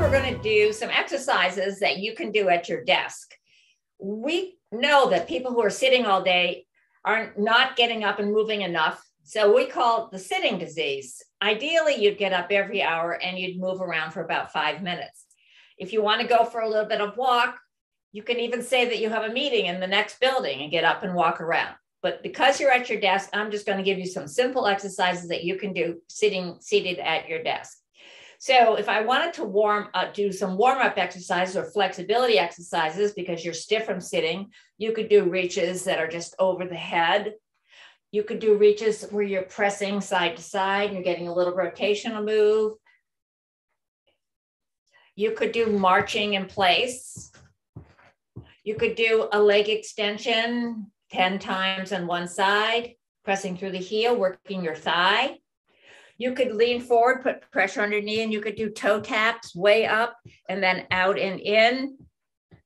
we're going to do some exercises that you can do at your desk. We know that people who are sitting all day are not getting up and moving enough. So we call it the sitting disease. Ideally, you'd get up every hour and you'd move around for about 5 minutes. If you want to go for a little bit of walk, you can even say that you have a meeting in the next building and get up and walk around. But because you're at your desk, I'm just going to give you some simple exercises that you can do seated at your desk. So if I wanted to do some warm-up exercises or flexibility exercises because you're stiff from sitting, you could do reaches that are just over the head. You could do reaches where you're pressing side to side, you're getting a little rotational move. You could do marching in place. You could do a leg extension 10 times on one side, pressing through the heel, working your thigh. You could lean forward, put pressure on your knee, and you could do toe taps way up and then out and in.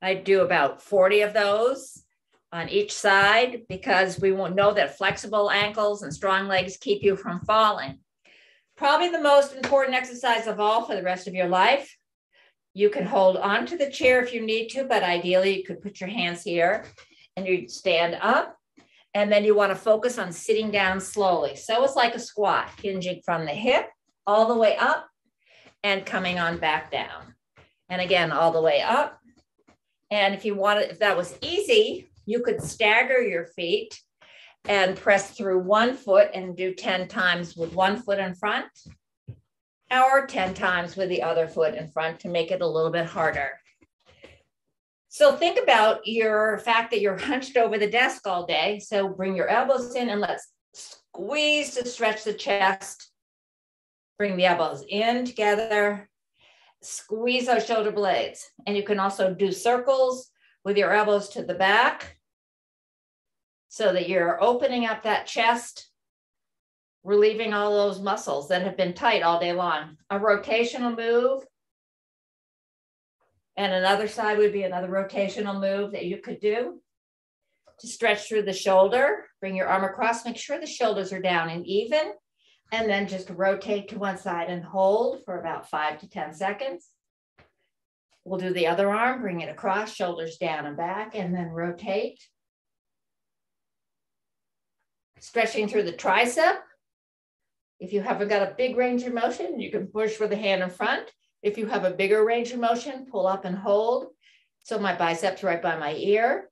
I do about 40 of those on each side because we won't know that flexible ankles and strong legs keep you from falling. Probably the most important exercise of all for the rest of your life. You can hold on to the chair if you need to, but ideally you could put your hands here and you stand up. And then you want to focus on sitting down slowly. So it's like a squat, hinging from the hip all the way up and coming on back down. And again, all the way up. And if that was easy, you could stagger your feet and press through one foot and do 10 times with one foot in front or 10 times with the other foot in front to make it a little bit harder. So think about your fact that you're hunched over the desk all day. So bring your elbows in and let's squeeze to stretch the chest. Bring the elbows in together. Squeeze those shoulder blades. And you can also do circles with your elbows to the back so that you're opening up that chest, relieving all those muscles that have been tight all day long. A rotational move. And another side would be another rotational move that you could do to stretch through the shoulder. Bring your arm across, make sure the shoulders are down and even, and then just rotate to one side and hold for about 5 to 10 seconds. We'll do the other arm, bring it across, shoulders down and back, and then rotate. Stretching through the tricep. If you haven't got a big range of motion, you can push with the hand in front. If you have a bigger range of motion, pull up and hold. So my biceps right by my ear.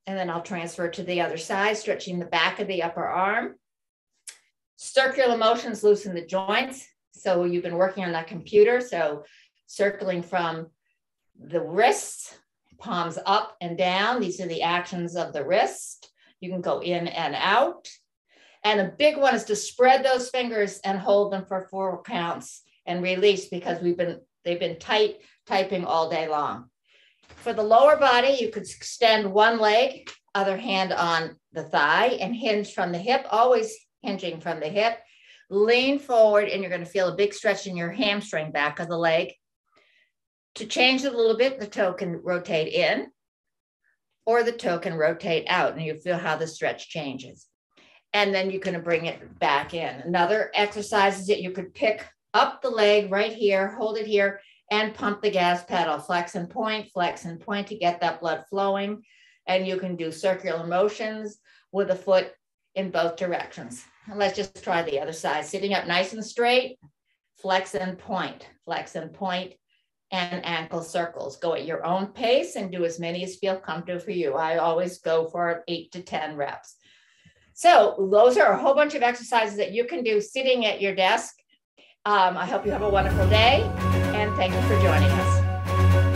And then I'll transfer to the other side, stretching the back of the upper arm. Circular motions loosen the joints. So you've been working on that computer. So circling from the wrists, palms up and down. These are the actions of the wrist. You can go in and out. And a big one is to spread those fingers and hold them for 4 counts and release because they've been typing all day long. For the lower body, you could extend one leg, other hand on the thigh and hinge from the hip, always hinging from the hip. Lean forward and you're going to feel a big stretch in your hamstring back of the leg. To change it a little bit, the toe can rotate in or the toe can rotate out and you feel how the stretch changes. And then you can bring it back in. Another exercise is that you could pick up the leg right here, hold it here, and pump the gas pedal. Flex and point to get that blood flowing. And you can do circular motions with a foot in both directions. And let's just try the other side. Sitting up nice and straight, flex and point, and ankle circles. Go at your own pace and do as many as feel comfortable for you. I always go for 8 to 10 reps. So those are a whole bunch of exercises that you can do sitting at your desk. I hope you have a wonderful day and thank you for joining us.